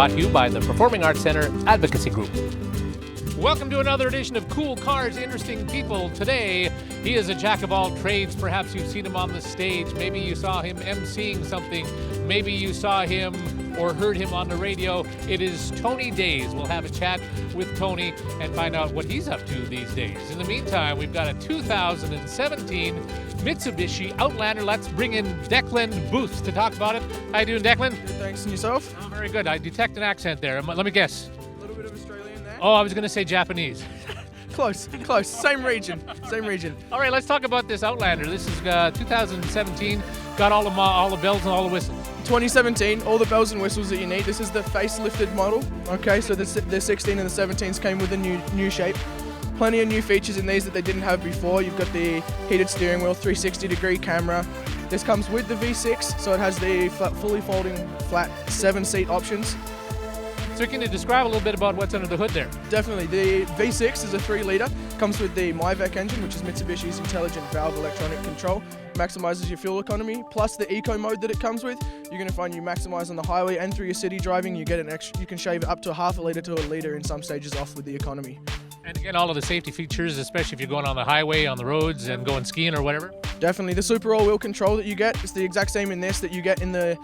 brought to you by the Performing Arts Center Advocacy Group. Welcome to another edition of Cool Cars, Interesting People. Today, he is a jack of all trades. Perhaps you've seen him on the stage. Maybe you saw him MCing something. Maybe you saw him or heard him on the radio. It is Tony Deys. We'll have a chat with Tony and find out what he's up to these days. In the meantime, we've got a 2017 Mitsubishi Outlander. Let's bring in Declan Booth to talk about it. How you doing, Declan? Good, thanks. And yourself? Oh, very good. I detect an accent there. Let me guess. A little bit of Australian there. Oh, I was going to say Japanese. Close. Same region. All right, let's talk about this Outlander. This is 2017. Got all the bells and all the whistles. 2017, all the bells and whistles that you need. This is the facelifted model. Okay, so the 16 and the 17s came with a new shape. Plenty of new features in these that they didn't have before. You've got the heated steering wheel, 360-degree camera. This comes with the V6, so it has the fully folding flat 7-seat options. So can you describe a little bit about what's under the hood there? Definitely. The V6 is a 3-litre. Comes with the MyVec engine, which is Mitsubishi's intelligent valve electronic control. Maximizes your fuel economy. Plus the eco mode that it comes with, you're going to find you maximize on the highway and through your city driving. You get an extra. You can shave up to half a litre to a litre in some stages off with the economy. And again, all of the safety features, especially if you're going on the highway, on the roads, and going skiing or whatever. Definitely, the super all-wheel control that you get is the exact same in this that you get in the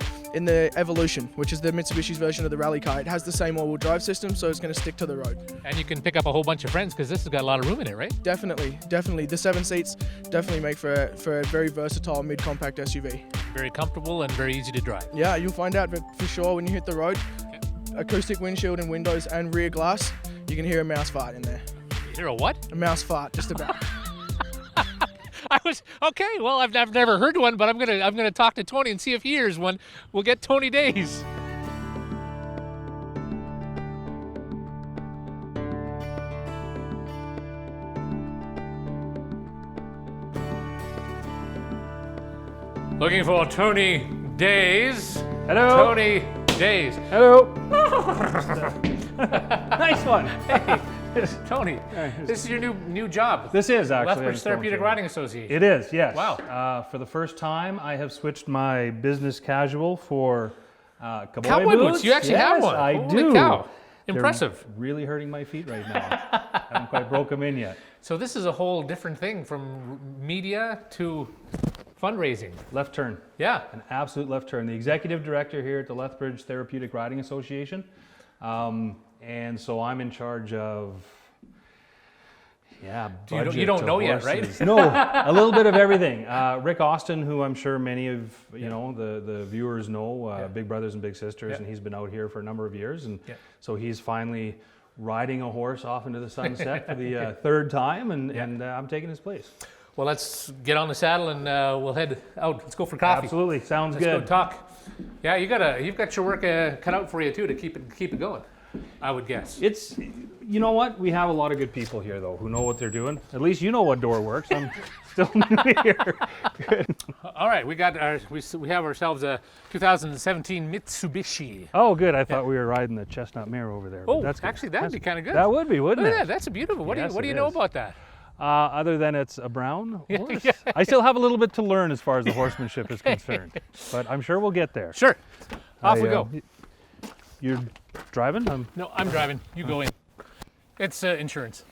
Evolution, which is the Mitsubishi's version of the rally car. It has the same all-wheel drive system, so it's going to stick to the road. And you can pick up a whole bunch of friends because this has got a lot of room in it, right? Definitely. The 7 seats definitely make for a very versatile mid-compact SUV. Very comfortable and very easy to drive. Yeah, you'll find out for sure when you hit the road. Okay. Acoustic windshield and windows and rear glass. You can hear a mouse fart in there. You hear a what? A mouse fart, just about. Well, I've never heard one, but I'm gonna talk to Tony and see if he hears one. We'll get Tony Deys. Looking for Tony Deys. Hello. Tony Deys. Hello. Nice one. Hey, Tony, this is your new job. This is actually Lethbridge Therapeutic Riding Association. It is, yes. Wow. For the first time, I have switched my business casual for cowboy boots. You actually have one. I Holy do. Cow. Impressive. They're really hurting my feet right now. I haven't quite broke them in yet. So this is a whole different thing from media to fundraising. Left turn. Yeah. An absolute left turn. The executive director here at the Lethbridge Therapeutic Riding Association. And so I'm in charge of, budget you don't to know yet, horses. right? No, a little bit of everything. Rick Austin, who I'm sure many of the viewers know, Big Brothers and Big Sisters, and he's been out here for a number of years, and so he's finally riding a horse off into the sunset for the third time, and I'm taking his place. Well, let's get on the saddle and we'll head out. Let's go for coffee. Absolutely, sounds Let's good. go talk. Yeah, you've got your work cut out for you too to keep it going, I would guess. It's, you know what? We have a lot of good people here though who know what they're doing. At least you know what door works. I'm still new here. Good. All right, we have ourselves a 2017 Mitsubishi. Oh, good. I thought we were riding the chestnut mare over there. Oh, actually, that'd be kind of good. That would be, wouldn't Look it? at that. That's a beautiful. What do you know about that? Other than it's a brown horse. I still have a little bit to learn as far as the horsemanship is concerned, but I'm sure we'll get there. Sure. Off we go. You're driving? No, I'm driving. You go in. It's insurance.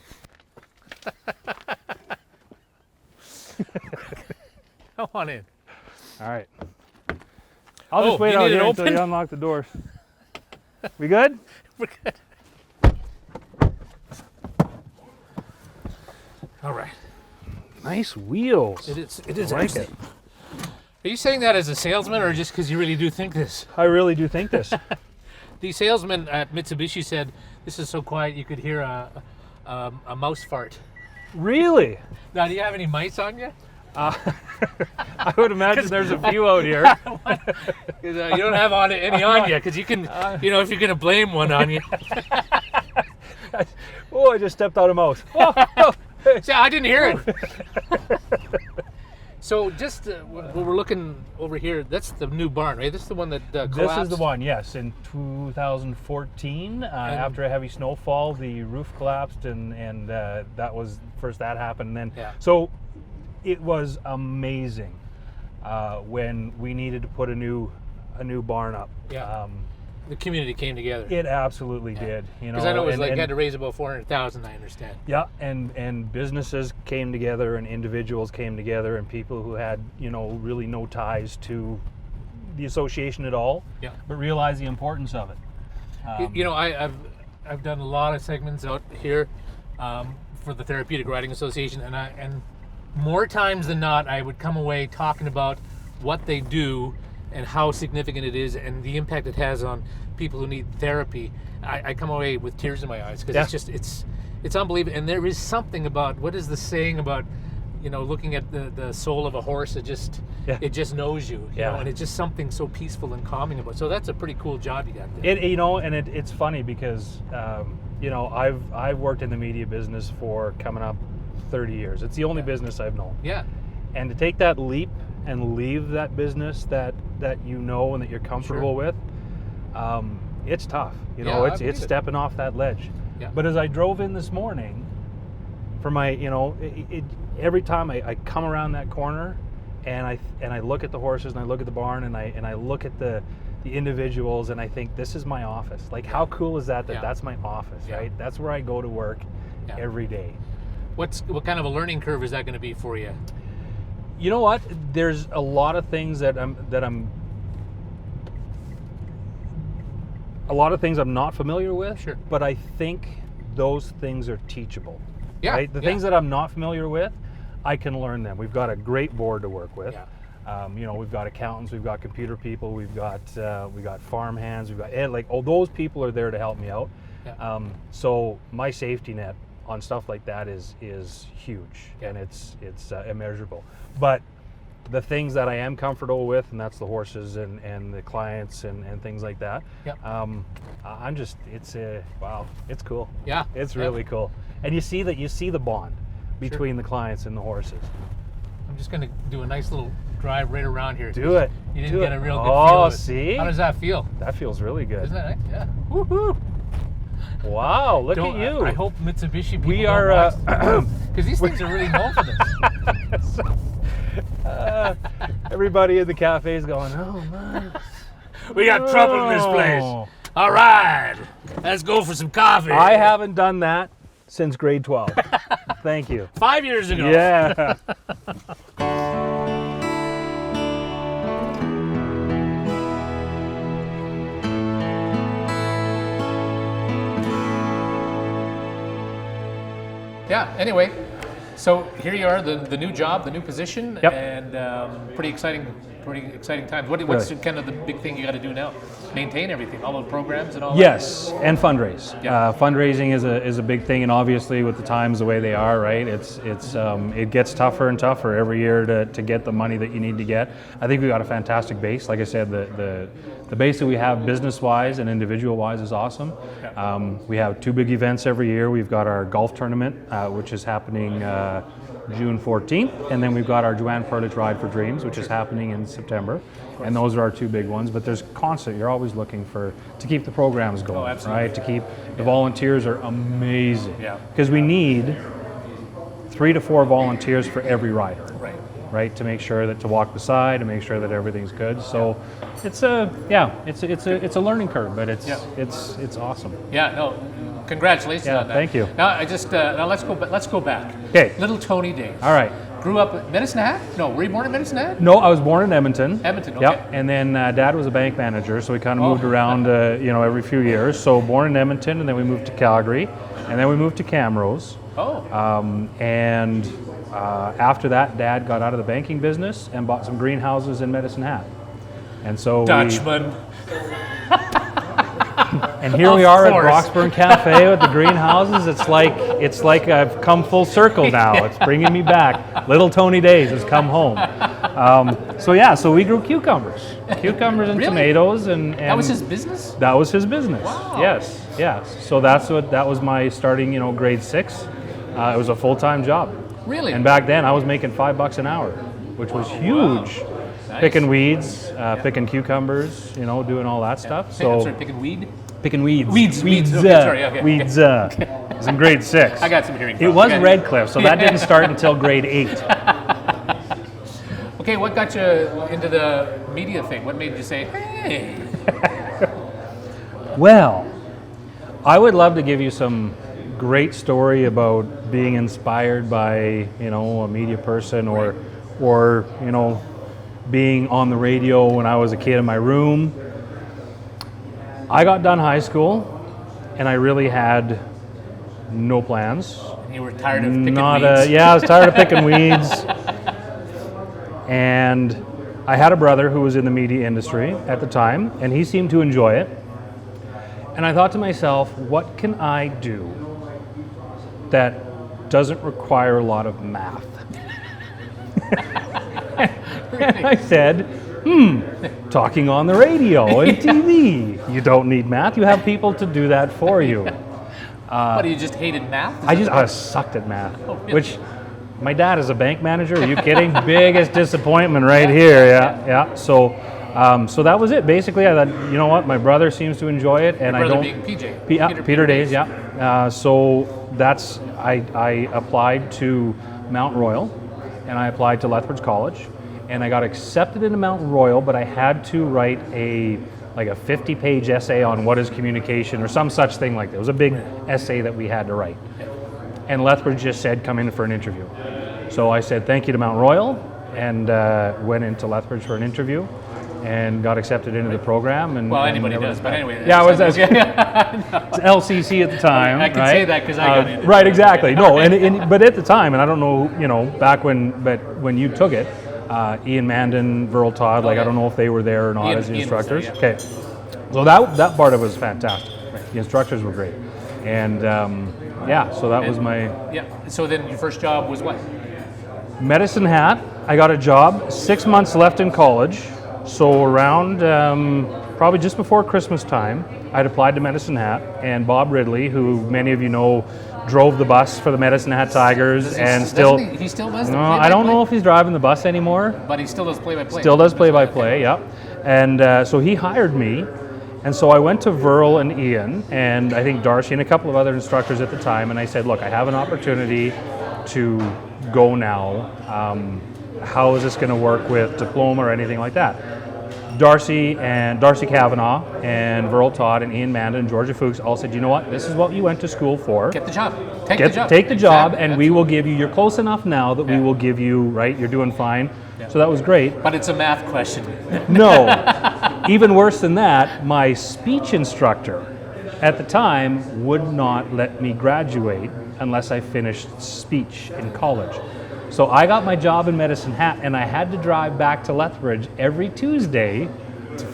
Come on in. All right. I'll just wait out here until you unlock the doors. We good? We're good. All right. Nice wheels. It is I like actually. it. Are you saying that as a salesman or just because you really do think this? I really do think this. The salesman at Mitsubishi said, this is so quiet you could hear a mouse fart. Really? Now, do you have any mice on you? I would imagine there's a few out here. You don't have any on you because you can, if you're going to blame one on you. Oh, I just stepped out of mouse. Oh. See, I didn't hear it. So just when we're looking over here, that's the new barn, right? This is the one that collapsed? This is the one, yes. In 2014, after a heavy snowfall, the roof collapsed, and that was first that happened. And then, so it was amazing when we needed to put a new barn up. Yeah. the community came together. It absolutely did. You know, Because I know it was like you had to raise about 400,000. I understand. Yeah, and businesses came together, and individuals came together, and people who had, you know, really no ties to the association at all, but realized the importance of it. You know, I've done a lot of segments out here for the Therapeutic Riding Association, and more times than not, I would come away talking about what they do and how significant it is and the impact it has on people who need therapy. I come away with tears in my eyes because it's just it's unbelievable. And there is something about, what is the saying about, you know, looking at the soul of a horse, it just knows you, you know, and it's just something so peaceful and calming about. So that's a pretty cool job you got there. You know, and it's funny because you know, I've worked in the media business for coming up 30 years. It's the only business I've known. Yeah. And to take that leap and leave that business that you know and that you're comfortable with, it's tough. You know, it's stepping off that ledge. Yeah. But as I drove in this morning, for my, you know, every time I come around that corner, and I look at the horses and I look at the barn and I look at the individuals and I think, this is my office. Like, how cool is that? That's my office, right? That's where I go to work every day. What kind of a learning curve is that going to be for you? You know what? There's a lot of things I'm not familiar with. Sure. But I think those things are teachable. Yeah. Right? The things that I'm not familiar with, I can learn them. We've got a great board to work with. Yeah. You know, we've got accountants, we've got computer people, we've got farm hands, we've got like all those people are there to help me out. Yeah. So my safety net on stuff like that is huge, and it's immeasurable. But the things that I am comfortable with, and that's the horses and the clients and things like that. Yeah. I'm just, wow, it's cool. Yeah. It's really cool. And you see the bond between the clients and the horses. I'm just going to do a nice little drive right around here. Do it. You didn't get a real good feel. Oh, see? How does that feel? That feels really good. Isn't that nice? Yeah. Woohoo! Wow, look at you. I hope Mitsubishi people We are, because these things are really known for this. Everybody in the cafe is going, oh man. We got trouble in this place. All right, let's go for some coffee. I haven't done that since grade 12. Thank you. 5 years ago. Yeah. Yeah, anyway, so here you are, the new job, the new position, and pretty exciting times. What's kind of the big thing you got to do now? Maintain everything, all the programs and all Yes, and fundraise. Yeah. Fundraising is a big thing, and obviously with the times the way they are, right, it gets tougher and tougher every year to get the money that you need to get. I think we got a fantastic base. Like I said, the base that we have business-wise and individual-wise is awesome. Yeah. We have 2 big events every year. We've got our golf tournament, which is happening June 14th, and then we've got our Joanne Perlich Ride for Dreams, which is happening in September, and those are our 2 big ones. But there's constant, you're always looking to keep the programs going, right? To keep, the volunteers are amazing, because we need 3 to 4 volunteers for every rider, right? To make sure that, to walk beside, to make sure that everything's good. So it's a learning curve, but it's awesome. Yeah, no, congratulations on that. Thank you. Now now let's go back. Okay. Little Tony Deys. All right. Grew up at Medicine Hat? No, were you born in Medicine Hat? No, I was born in Edmonton. Edmonton, okay. Yep. And then Dad was a bank manager, so we kind of moved around, every few years. So born in Edmonton, and then we moved to Calgary, and then we moved to Camrose. And after that, Dad got out of the banking business and bought some greenhouses in Medicine Hat. And so Dutchman. And here we are at Broxburn Cafe with the greenhouses. It's like I've come full circle now. It's bringing me back. Little Tony Deys has come home. So we grew cucumbers and tomatoes, and that was his business. That was his business. Wow. Yes. So that was my starting. grade 6. It was a full-time job. Really? And back then I was making $5 an hour, which was huge. Wow. Nice. Picking weeds, picking cucumbers, doing all that stuff. So sorry, picking weed. Picking weeds. Weeds. Okay, sorry. Okay. Weeds. It was in grade 6. I got some hearing It problems. was Redcliffe, so that didn't start until grade 8. Okay, what got you into the media thing? What made you say, hey? Well, I would love to give you some great story about being inspired by, you know, a media person or you know, being on the radio when I was a kid in my room. I got done high school and I really had no plans. You were tired of picking weeds? Yeah, I was tired of picking weeds. And I had a brother who was in the media industry at the time, and he seemed to enjoy it. And I thought to myself, what can I do that doesn't require a lot of math? And I said, talking on the radio and TV. You don't need math. You have people to do that for you. What, you just hated math? I sucked at math, which my dad is a bank manager. Are you kidding? Biggest disappointment right here. Yeah. So that was it. Basically, I thought, you know what? My brother seems to enjoy it, and Your brother I don't. Being PJ. Peter Deys. Yeah. So that's I applied to Mount Royal, and I applied to Lethbridge College, and I got accepted into Mount Royal, but I had to write a 50-page essay on what is communication or some such thing like that. It was a big essay that we had to write. And Lethbridge just said, come in for an interview. So I said thank you to Mount Royal and went into Lethbridge for an interview and got accepted into the program. And, well, anybody does, but anyway. Yeah, it was LCC at the time. I can right? say that because I got it. Right, exactly. No, but at the time, and I don't know, you know, back when you took it, Ian Mandan, Verl Todd, I don't know if they were there or not as the instructors. There, yeah. Okay, so that part of it was fantastic. Right. The instructors were great, and so that was my... Yeah, so then your first job was what? Medicine Hat. I got a job, 6 months left in college, so around probably just before Christmas time, I'd applied to Medicine Hat, and Bob Ridley, who many of you know, drove the bus for the Medicine Hat Tigers, he still does. No, I don't know if he's driving the bus anymore. But he still does play-by-play. Still does play-by-play, yep. And so he hired me, and so I went to Verl and Ian, and I think Darcy and a couple of other instructors at the time, and I said, look, I have an opportunity to go now. How is this going to work with diploma or anything like that? Darcy Kavanaugh and Verl Todd and Ian Mandan and Georgia Fuchs all said, you know what, this is what you went to school for. Get the job. Take the job, and we will give you, you're close enough now that we will give you, right, you're doing fine. Yeah. So that was great. But it's a math question. No. Even worse than that, my speech instructor at the time would not let me graduate unless I finished speech in college. So I got my job in Medicine Hat, and I had to drive back to Lethbridge every Tuesday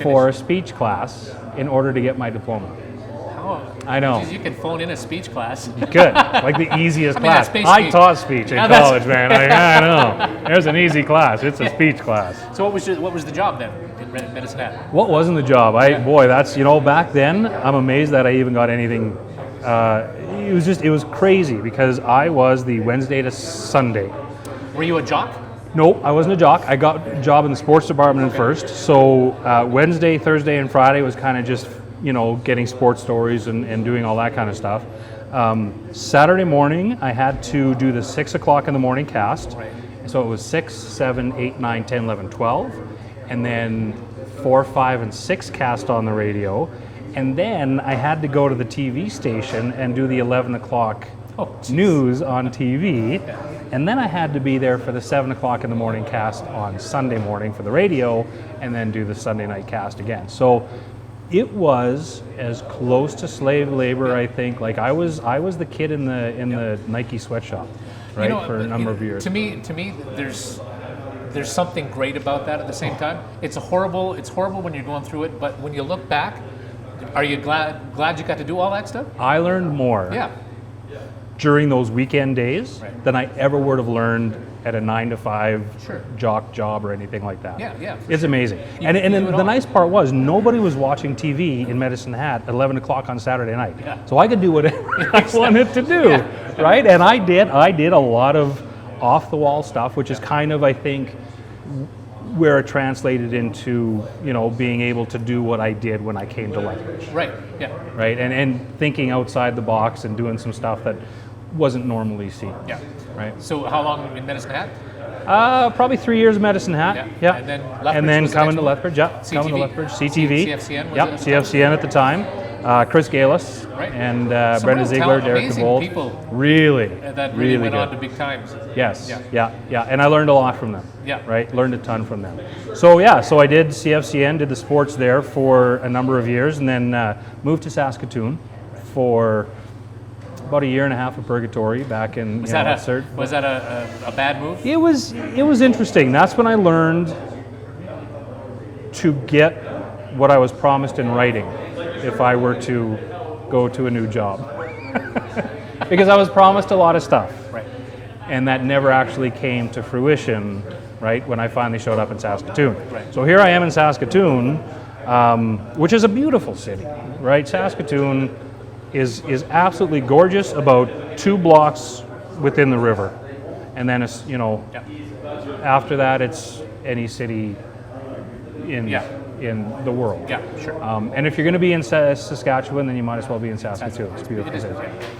for a speech class in order to get my diploma. Oh, I know. Geez, you can phone in a speech class. You could, like the easiest class. I taught speech in college, man. I know. There's an easy class. It's a speech class. So what was the job then in Medicine Hat? What wasn't the job? That's, you know, back then, I'm amazed that I even got anything. It was crazy because I was the Wednesday to Sunday. Were you a jock? Nope, I wasn't a jock. I got a job in the sports department at first. So Wednesday, Thursday, and Friday was kind of just, you know, getting sports stories and doing all that kind of stuff. Saturday morning, I had to do the 6 o'clock in the morning cast. Right. So it was 6, 7, 8, 9, 10, 11, 12. And then 4, 5, and 6 cast on the radio. And then I had to go to the TV station and do the 11 o'clock news on TV. Yeah. And then I had to be there for the 7 o'clock in the morning cast on Sunday morning for the radio, and then do the Sunday night cast again. So it was as close to slave labor, I think. Like I was the kid in the Nike sweatshop, right, for a number of years. To me, there's something great about that at the same time. It's horrible when you're going through it, but when you look back, are you glad you got to do all that stuff? I learned more. Yeah. During those weekend days than I ever would have learned at a 9-to-5 jock job or anything like that. Yeah. It's amazing. And the nice part was nobody was watching TV in Medicine Hat at 11 o'clock on Saturday night. Yeah. So I could do whatever I wanted to do, right? And I did a lot of off-the-wall stuff, which is kind of, I think, where it translated into, you know, being able to do what I did when I came to Lethbridge. Right, yeah. Right, and thinking outside the box and doing some stuff that wasn't normally seen. Yeah. Right. So how long in Medicine Hat? Probably 3 years in Medicine Hat. Yeah. And then coming to Lethbridge. Yeah. CTV. Coming to Lethbridge. CTV. CFCN. Yep. CFCN at the time. Chris Galis and Brendan Ziegler, Derek DeVolt. People really, that really went good. on to big times. Yes, yeah. And I learned a lot from them. Yeah. Right, learned a ton from them. So I did CFCN, did the sports there for a number of years, and then moved to Saskatoon for about a year and a half of purgatory back in. Was that a bad move? It was interesting. That's when I learned to get what I was promised in writing if I were to go to a new job. Because I was promised a lot of stuff. Right. And that never actually came to fruition, right, when I finally showed up in Saskatoon. Right. So here I am in Saskatoon, which is a beautiful city, right? Saskatoon is absolutely gorgeous, about 2 blocks within the river. And then it's, after that it's any city in the world. Yeah, sure. And if you're going to be in Saskatchewan, then you might as well be in Saskatoon. It's a beautiful city.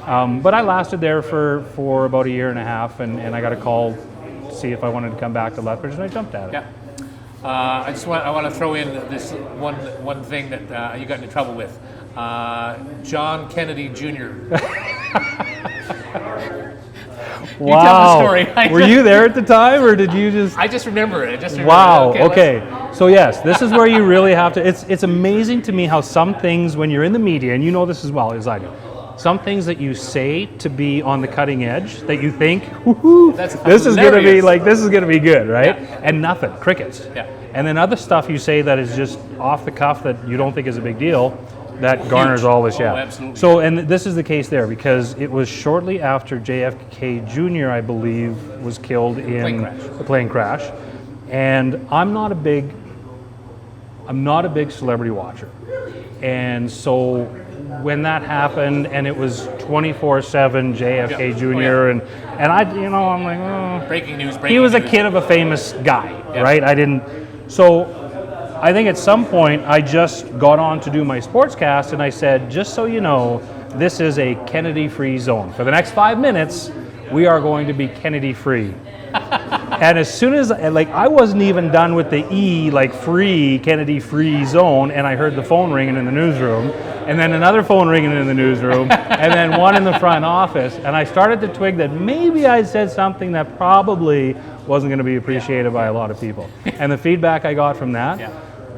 But I lasted there for about a year and a half, and I got a call to see if I wanted to come back to Lethbridge, and I jumped at it. Yeah. I want to throw in this one thing that you got into trouble with. John Kennedy Jr. You tell the story. Were you there at the time, or did you just? I just remember it. Wow. Okay. So yes, this is where you really have to. It's amazing to me how some things, when you're in the media, and you know this as well as I do, some things that you say to be on the cutting edge, that you think, this is going to be good, right? Yeah. And nothing, crickets. Yeah. And then other stuff you say that is just off the cuff that you don't think is a big deal, that garners all this. Yeah. Absolutely. So, and this is the case there because it was shortly after JFK Jr., I believe, was killed in a plane crash, and I'm not a big celebrity watcher, and so when that happened and it was 24/7 JFK Jr. and I, I'm like, oh. Breaking news. He was a kid of a famous guy, right? So I think at some point I just got on to do my sportscast, and I said, just so you know, this is a Kennedy-free zone. For the next 5 minutes, we are going to be Kennedy-free. And as soon as, I wasn't even done with the free, Kennedy-free zone, and I heard the phone ringing in the newsroom, and then another phone ringing in the newsroom, and then one in the front office, and I started to twig that maybe I said something that probably wasn't going to be appreciated by a lot of people. And the feedback I got from that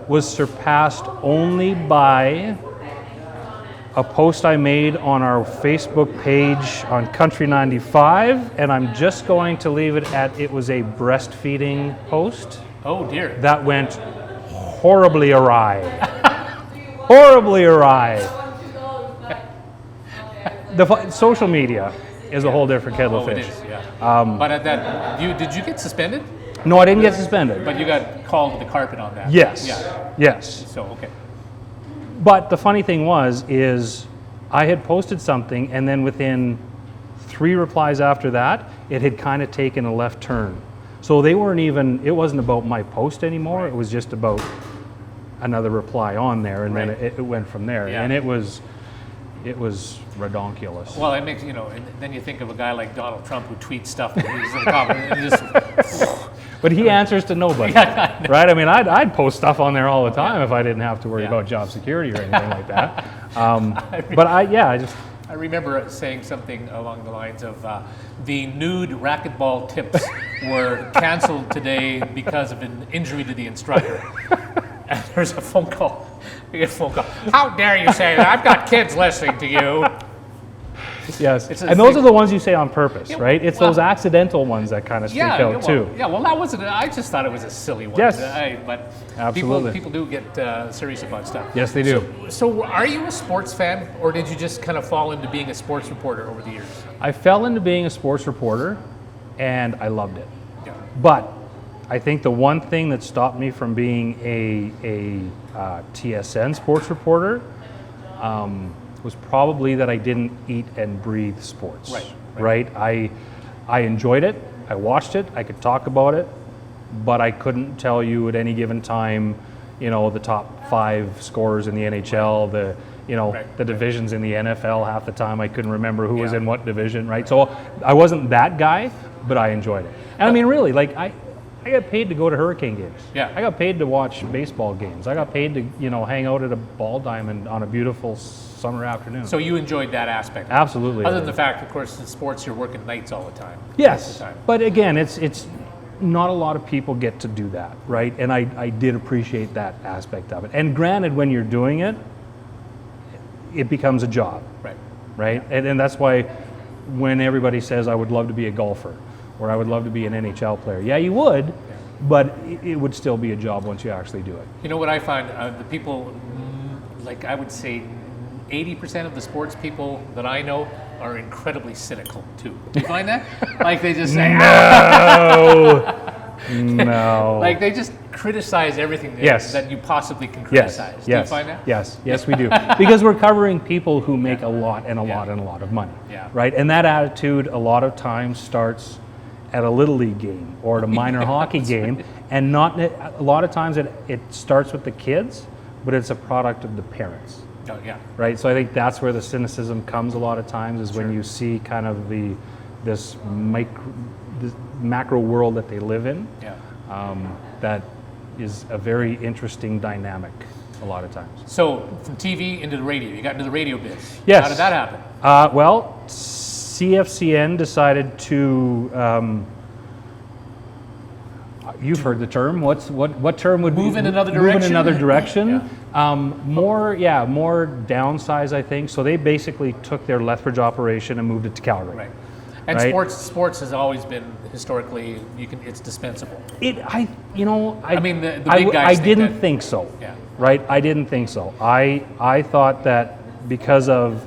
was surpassed only by a post I made on our Facebook page on Country 95, and I'm just going to leave it at it was a breastfeeding post. Oh dear. That went horribly awry. Horribly awry. Social media is a whole different kettle of fish. It is, yeah. But at that, did you get suspended? No, I didn't get suspended. But you got called to the carpet on that. Yes. Yeah. Yes. So, okay. But the funny thing is I had posted something, and then within 3 replies after that, it had kind of taken a left turn. So it wasn't about my post anymore. Right. It was just about another reply on there, and then it went from there. Yeah. And it was redonkulous. Well, it makes, and then you think of a guy like Donald Trump who tweets stuff that he's in the comment and just... But he answers to nobody, right? I mean, I'd post stuff on there all the time if I didn't have to worry about job security or anything like that. I remember saying something along the lines of the nude racquetball tips were canceled today because of an injury to the instructor. And there's a phone call. We get a phone call. How dare you say that? I've got kids listening to you. Yes, and those are the ones you say on purpose, right? It's those accidental ones that kind of stick out too. Yeah, well, that wasn't. I just thought it was a silly one. Yes, but absolutely. People do get serious about stuff. Yes, they do. So, are you a sports fan, or did you just kind of fall into being a sports reporter over the years? I fell into being a sports reporter, and I loved it. Yeah. But I think the one thing that stopped me from being a TSN sports reporter was probably that I didn't eat and breathe sports. Right? I enjoyed it. I watched it. I could talk about it, but I couldn't tell you at any given time, the top 5 scorers in the NHL, the divisions in the NFL. Half the time I couldn't remember who was in what division, right? So I wasn't that guy, but I enjoyed it. And I mean, really, I got paid to go to Hurricane games. Yeah. I got paid to watch baseball games. I got paid to, hang out at a ball diamond on a beautiful summer afternoon. So you enjoyed that aspect? Absolutely. Other than the fact, of course, in sports, you're working nights all the time. Yes, The time. but again, it's not a lot of people get to do that, right? And I did appreciate that aspect of it. And granted, when you're doing it, it becomes a job, right? And that's why when everybody says, I would love to be a golfer, or I would love to be an NHL player, yeah, you would, but it would still be a job once you actually do it. You know what I find? The people, like I would say 80% of the sports people that I know are incredibly cynical too. Do you find that? Like they just say, No. Like they just criticize everything that you possibly can Yes. criticize. Yes. Do you find that? Yes, we do. Because we're covering people who make a lot and a lot and a lot of money, right? And that attitude a lot of times starts at a little league game or at a minor hockey game, and not a lot of times it starts with the kids, but it's a product of the parents. Oh, yeah. Right. So I think that's where the cynicism comes a lot of times, is when you see kind of this macro world that they live in. Yeah. That is a very interesting dynamic a lot of times. So from TV into the radio, you got into the radio biz. Yes. How did that happen? Well, CFCN decided to. You've heard the term. What term would move in another move direction? in another direction? Yeah. More downsize, I think. So they basically took their Lethbridge operation and moved it to Calgary. Right. And right? sports has always been historically it's dispensable. I mean the big guys. I didn't think so. Yeah. Right. I didn't think so. I thought that because of,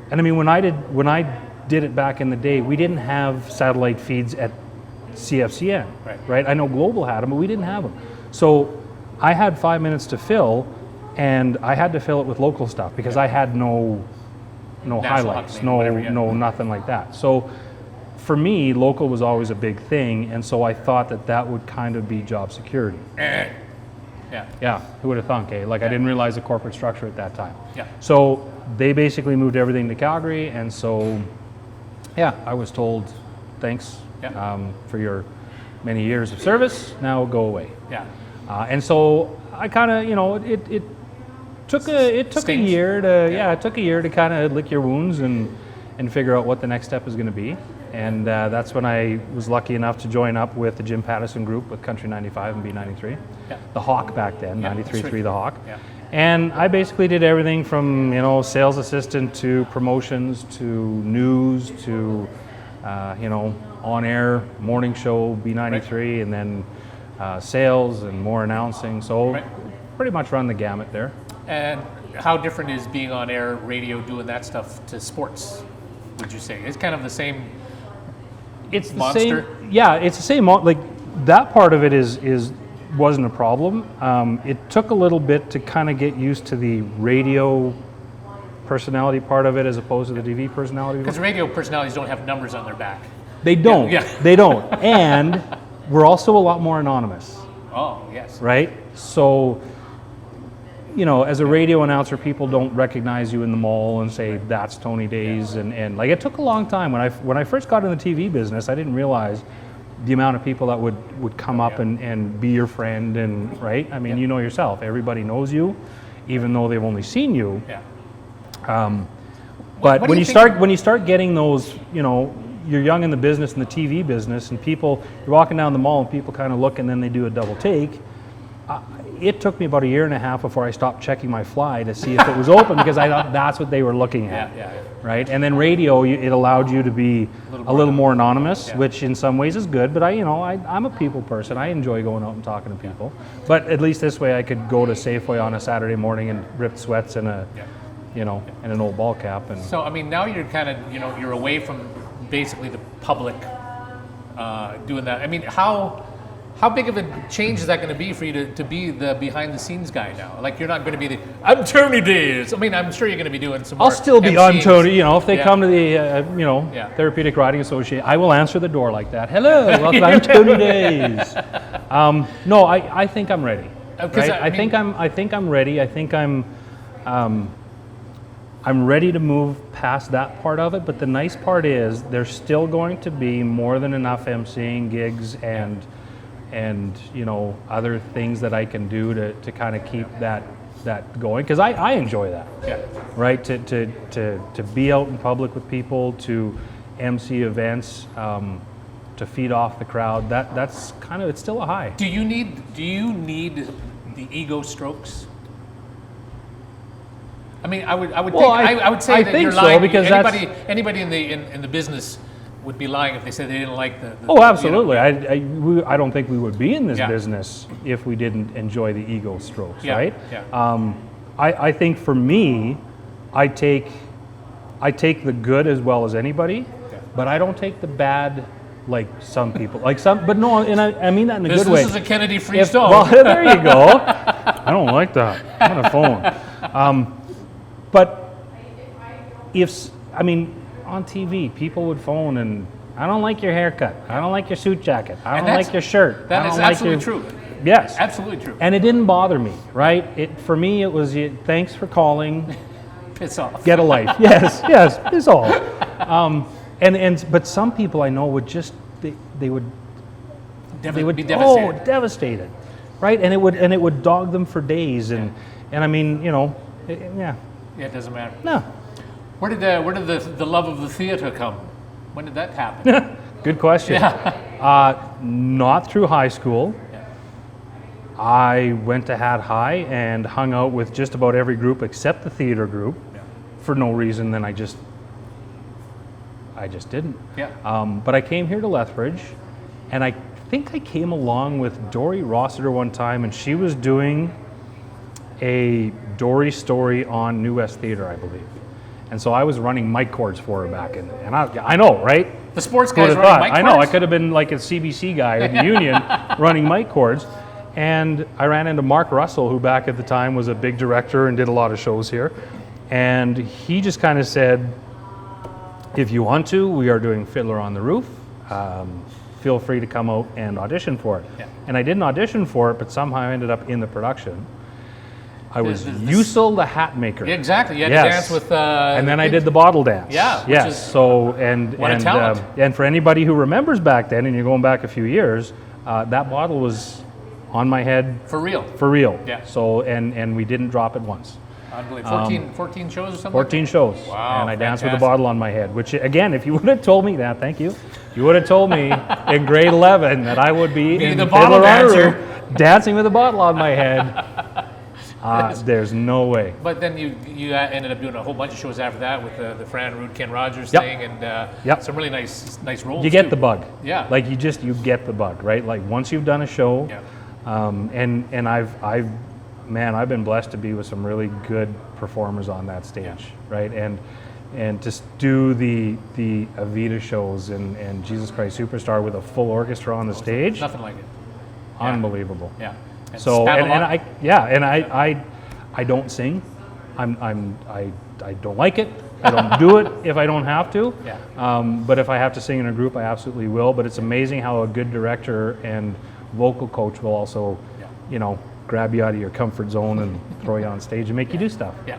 and I mean when I did it back in the day, we didn't have satellite feeds at CFCN. Right. I know Global had them, but we didn't have them. So I had 5 minutes to fill, and I had to fill it with local stuff because I had no highlights, no nothing like that. So for me, local was always a big thing, and so I thought that would kind of be job security. Yeah, who would have thunk, eh? Like I didn't realize the corporate structure at that time. Yeah. So they basically moved everything to Calgary, and so I was told, thanks for your many years of service. Now go away. Yeah. And so I kind of, it took a year to kind of lick your wounds and figure out what the next step is going to be. And that's when I was lucky enough to join up with the Jim Pattison group with Country 95 and B93. The Hawk back then, 93.3 the Hawk. Yeah. And I basically did everything from, sales assistant to promotions to news to, on-air morning show, B93, and then sales and more announcing. So pretty much run the gamut there. And how different is being on air, radio, doing that stuff to sports, would you say? It's kind of the same it's the monster? Same, yeah, it's the same. Like that part of it wasn't a problem. It took a little bit to kind of get used to the radio personality part of it as opposed to the TV personality. Because radio personalities don't have numbers on their back. They don't. They don't. And we're also a lot more anonymous. Oh, yes. Right? So, as a radio announcer, people don't recognize you in the mall and say, that's Tony Deys. And like, it took a long time. When I first got in the TV business, I didn't realize the amount of people that would come up and be your friend and, right? I mean, you know yourself, everybody knows you, even though they've only seen you. Yeah. But when you start getting those, you're young in the business, in the TV business, and you're walking down the mall and people kind of look and then they do a double take. It took me about a year and a half before I stopped checking my fly to see if it was open because I thought that's what they were looking at. Right? And then radio, it allowed you to be a little more anonymous, which in some ways is good, but I'm a people person. I enjoy going out and talking to people. But at least this way I could go to Safeway on a Saturday morning and rip sweats and and an old ball cap. And so, I mean, now you're kind of, you're away from basically the public doing that. I mean, how big of a change is that going to be for you to be the behind the scenes guy now? Like you're not going to be I'm Tony Deys. I mean, I'm sure you're going to be doing some more. I'll still be on Tony. If they come to the Therapeutic Riding Association, I will answer the door like that. Hello, welcome. I'm Tony Deys. No, I think I'm ready. Right? I think I'm ready. I think I'm ready to move past that part of it, but the nice part is there's still going to be more than enough MCing gigs and other things that I can do to kind of keep that that going, because I enjoy that. Yeah. Right, to be out in public with people, to MC events, to feed off the crowd. That's kind of, it's still a high. Do you need the ego strokes? I mean, I would say I that think you're so, lying. because anybody in the business would be lying if they said they didn't like the Oh, absolutely. You know. I don't think we would be in this Yeah. business if we didn't enjoy the ego strokes, Yeah, right? yeah. I think for me, I take the good as well as anybody, but I don't take the bad like some people. But no, and I mean that in a good way. This is a Kennedy-free zone. Well, there you go. I don't like that. I'm on a phone. But on TV, people would phone and, I don't like your haircut. I don't like your suit jacket. I don't like your shirt. That I is don't like absolutely true. Yes. Absolutely true. And it didn't bother me, right? For me, it was, thanks for calling. Piss off. Get a life. Yes, piss off. But some people I know would just, they would Be devastated. Oh, devastated, right? And it would dog them for days. And I mean, yeah. Yeah, it doesn't matter. No. Where did the love of the theater come? When did that happen? Good question. Yeah. Not through high school. Yeah. I went to Hat High and hung out with just about every group except the theater group for no reason. Then I just didn't. Yeah. But I came here to Lethbridge, and I think I came along with Dory Rossiter one time, and she was doing a Dory story on New West Theatre, I believe. And so I was running mic cords for her back in, and I know, right? The sports guys Who would've running thought? mic I know, I cords? could have been like a CBC guy or the union running mic cords. And I ran into Mark Russell, who back at the time was a big director and did a lot of shows here. And he just kind of said, if you want to, we are doing Fiddler on the Roof. Feel free to come out and audition for it. Yeah. And I didn't audition for it, but somehow I ended up in the production. I was This- Usul the hat maker. Yeah, exactly. You had Yes. to dance with. And then I did the bottle dance. Yeah, which Yes. is- So what a talent. and for anybody who remembers back then, and you're going back a few years, that bottle was on my head For real. for real. Yeah. So and we didn't drop it once. Unbelievable. 14 shows or something? 14 shows. Wow, And I danced with a fantastic. bottle on my head, which again, if you would have told me that, thank you. You would have told me in grade 11 that I would be in the Fiddler bottle on the dancer. Roof, dancing with a bottle on my head. There's no way. But then you ended up doing a whole bunch of shows after that with the Fran Root, Ken Rogers Yep. thing, and Yep. some really nice roles. You get too. the bug. Yeah. Like you get the bug, right? Like once you've done a show, Yeah. and I've been blessed to be with some really good performers on that stage, right? And to do the Avita shows and Jesus Christ Superstar with a full orchestra on the stage, Nothing like it. unbelievable. Yeah. And So Spamalot. I don't sing. I don't like it. I don't do it if I don't have to. Yeah. But if I have to sing in a group, I absolutely will. But it's amazing how a good director and vocal coach will also, grab you out of your comfort zone and throw you on stage and make you do stuff. Yeah.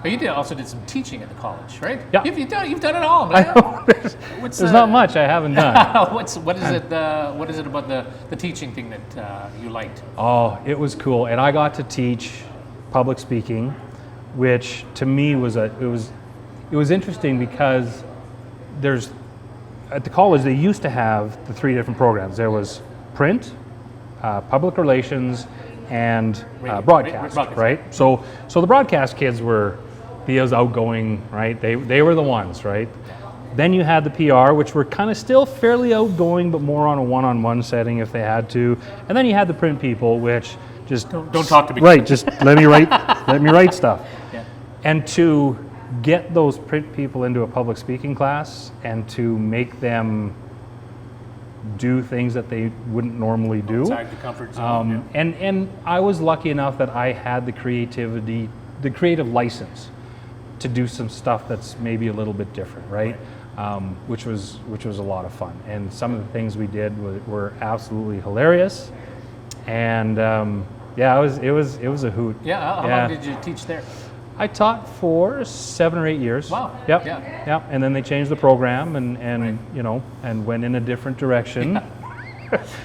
But you also did some teaching at the college, right? Yeah. You've done it all, I man. know, What's, there's not much I haven't done. what is it about the teaching thing that you liked? Oh, it was cool, and I got to teach public speaking, which to me was it was interesting because at the college they used to have the 3 different programs. There was print, public relations, and broadcast, broadcast. right? So the broadcast kids were those outgoing, right? They were the ones, right? Then you had the PR, which were kind of still fairly outgoing, but more on a one-on-one setting if they had to. And then you had the print people, which just Don't talk to me. Right, just let me write stuff. Yeah. And to get those print people into a public speaking class and to make them do things that they wouldn't normally do. Outside the comfort zone. And I was lucky enough that I had the creative license to do some stuff that's maybe a little bit different, right? Which was a lot of fun. And some of the things we did were absolutely hilarious. And it was a hoot. Yeah. How long did you teach there? I taught for 7 or 8 years. Wow. Yep. Yeah. Yep. And then they changed the program and went in a different direction.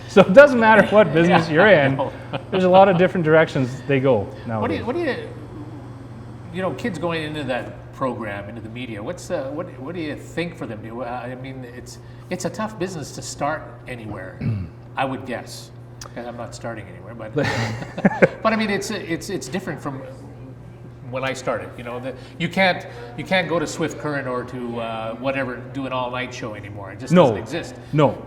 So it doesn't matter what business you're in. No. There's a lot of different directions they go now. What do you kids going into that program, into the media? What do you think for them? I mean, it's a tough business to start anywhere. I would guess, because I'm not starting anywhere. But but I mean, it's different from when I started. You can't go to Swift Current or to whatever, do an all-night show anymore. It just doesn't exist. No.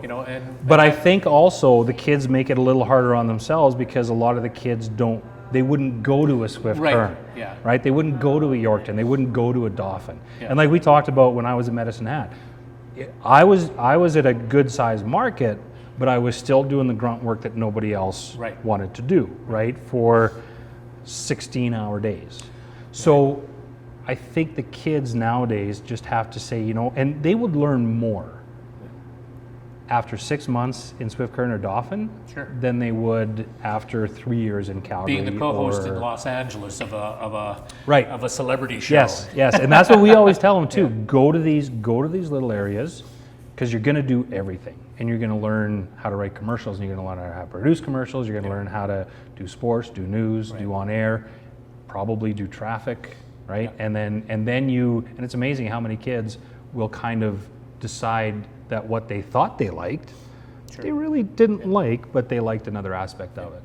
But I think also the kids make it a little harder on themselves because a lot of the kids they wouldn't go to a Swift Current. Yeah. Right? They wouldn't go to a Yorkton. They wouldn't go to a Dauphin. Yeah. And like we talked about when I was at Medicine Hat, I was at a good sized market, but I was still doing the grunt work that nobody else wanted to do, right? For 16-hour days. So I think the kids nowadays just have to say, and they would learn more after 6 months in Swift Current or Dauphin than they would after 3 years in Calgary. Being the co-host in Los Angeles of a celebrity show. Yes, and that's what we always tell them too. Go to these little areas because you're going to do everything, and you're going to learn how to write commercials, and you're going to learn how to produce commercials. You're going to learn how to do sports, do news, do on air, probably do traffic, right? And then and it's amazing how many kids will kind of decide that what they thought they liked, they really didn't like, but they liked another aspect of it.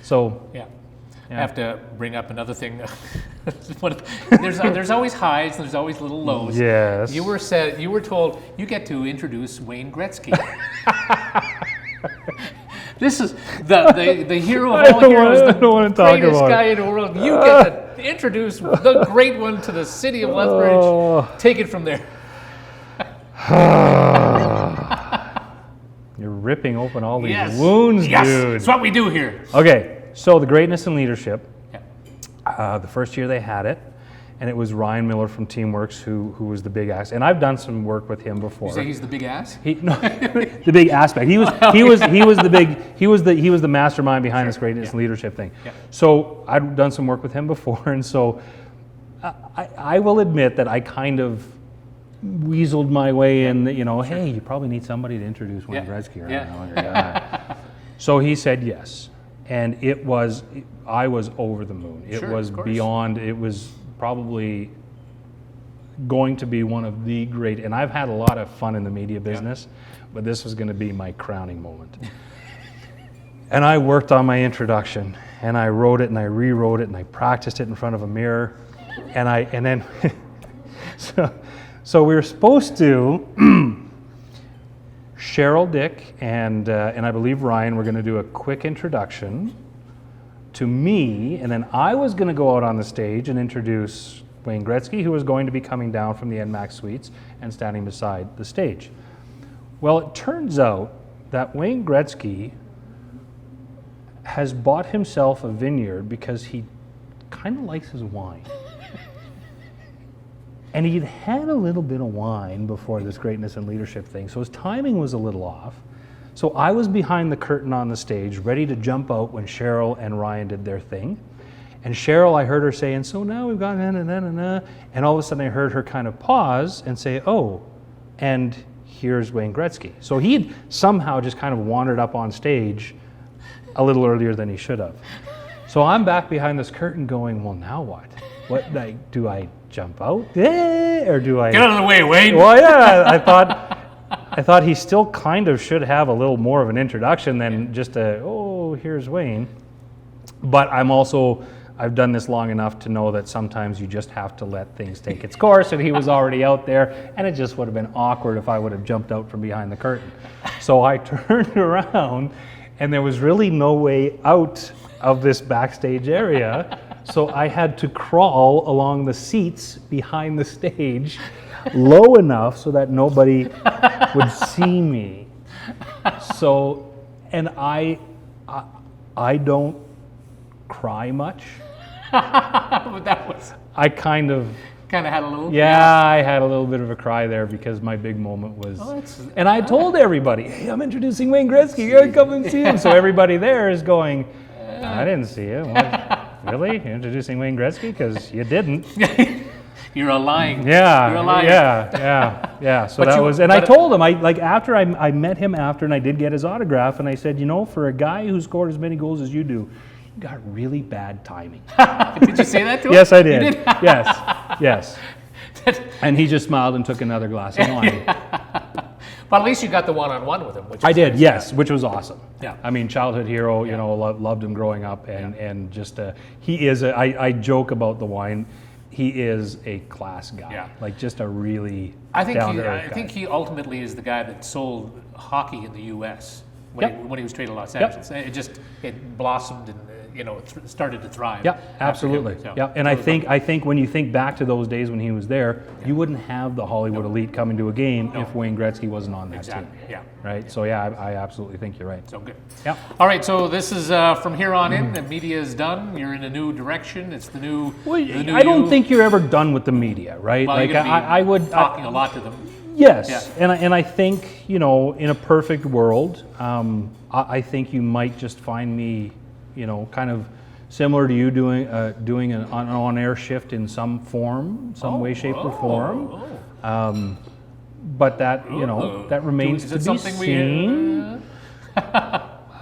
So I have to bring up another thing. There's always highs, there's always little lows. Yes. You were told you get to introduce Wayne Gretzky. This is the hero of all heroes, the greatest guy in the world. You get to introduce the great one to the city of Lethbridge. Take it from there. You're ripping open all these wounds, dude. That's what we do here. Okay, so the greatness in leadership. The first year they had it, and it was Ryan Miller from Teamworks who was the big ass. And I've done some work with him before. You say he's the big ass? No, the big aspect. He was the mastermind behind this greatness in leadership thing. Yeah. So I've done some work with him before, and so I will admit that I kind of weaseled my way in. Hey, you probably need somebody to introduce Wayne Gretzky right now. So he said yes, and I was over the moon. It was beyond. It was probably going to be one of the great. And I've had a lot of fun in the media business, but this was going to be my crowning moment. And I worked on my introduction, and I wrote it, and I rewrote it, and I practiced it in front of a mirror, and then so we were supposed to. Cheryl, Dick, and I believe Ryan were going to do a quick introduction to me, and then I was going to go out on the stage and introduce Wayne Gretzky, who was going to be coming down from the NMAX suites and standing beside the stage. Well, it turns out that Wayne Gretzky has bought himself a vineyard because he kind of likes his wine. And he'd had a little bit of wine before this greatness and leadership thing, so his timing was a little off. So I was behind the curtain on the stage, ready to jump out when Cheryl and Ryan did their thing. And Cheryl, I heard her saying, so now we've got and all of a sudden I heard her kind of pause and say, oh, and here's Wayne Gretzky. So he'd somehow just kind of wandered up on stage a little earlier than he should have. So I'm back behind this curtain going, well, now what? Do I jump out? Or do I... Get out of the way, Wayne! Well, yeah, I thought he still kind of should have a little more of an introduction than just here's Wayne. But I've done this long enough to know that sometimes you just have to let things take its course, and he was already out there, and it just would have been awkward if I would have jumped out from behind the curtain. So I turned around, and there was really no way out of this backstage area, so I had to crawl along the seats behind the stage low enough so that nobody would see me. So, and I don't cry much. But that was... I kind of had a little... Yeah, I had a little bit of a cry there because my big moment was... and I told everybody, hey, I'm introducing Wayne Gretzky, you gotta come and see him. So everybody there is going, I didn't see him. Really? You're introducing Wayne Gretzky? Because you didn't. You're a lying. Yeah, You're a liar. yeah. So But that you- was, and I but- told him, after I met him after, and I did get his autograph, and I said, you know, for a guy who scored as many goals as you do, you got really bad timing. Did you say that to him? Yes, I did. You did? Yes. And he just smiled and took another glass of wine. But at least you got the one-on-one with him. Which I is did, nice. yes, which was awesome. Yeah. I mean, childhood hero, you know, loved him growing up, and just, he is, I joke about the wine, he is a class guy. Yeah. Like, just a really I think down-to-earth guy. he ultimately is the guy that sold hockey in the U.S. when, Yep. when he was traded to Los Yep. Angeles. It blossomed and started to thrive. Yeah, after absolutely. him. So, Yeah, and I totally. think when you think back to those days when he was there, you wouldn't have the Hollywood elite coming to a game if Wayne Gretzky wasn't on that Exactly. team. Yeah. Right. So yeah, I absolutely think you're right. So good. Yeah. All right. So this is from here on in. The media is done. You're in a new direction. It's the new. Well, the new I don't you. think you're ever done with the media, right? Well, like you're gonna be I would talking a lot to them. Yes, Yeah. and I think, you know, in a perfect world, I think you might just find me, you know, kind of similar to you doing an on-air shift in some form, some way, shape, or form. But that, you know, that remains Is to it be something seen.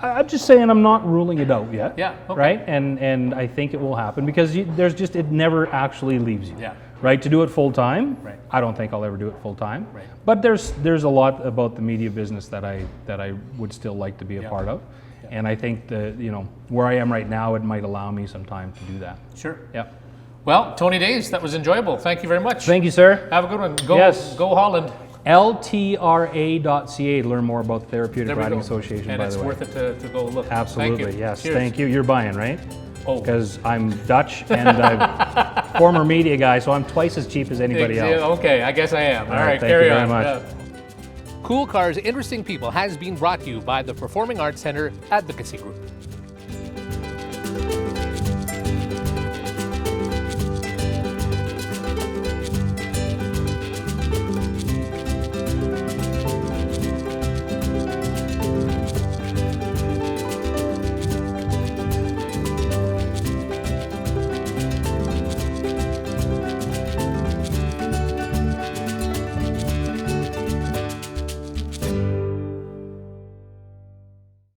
I'm just saying I'm not ruling it out yet. Yeah, okay. Right, and I think it will happen because there's just, it never actually leaves you. Yeah. Right, to do it full time. Right. I don't think I'll ever do it full time. Right. But there's a lot about the media business that I would still like to be a part of, and I think that, you know, where I am right now, it might allow me some time to do that. Sure. Yep. Well, Tony Deys, that was enjoyable. Thank you very much. Thank you, sir. Have a good one. Go, Yes. go Holland. LTRA.ca to learn more about the Therapeutic There we Riding go. Association. And by it's the way, worth it to go look. absolutely, Thank you. yes. Cheers. Thank you. You're buying, right? Oh. Because I'm Dutch and I'm former media guy, so I'm twice as cheap as anybody else. Okay, I guess I am. All right, thank carry you very on. much. Yeah. Cool Cars, Interesting People has been brought to you by the Performing Arts Center Advocacy Group.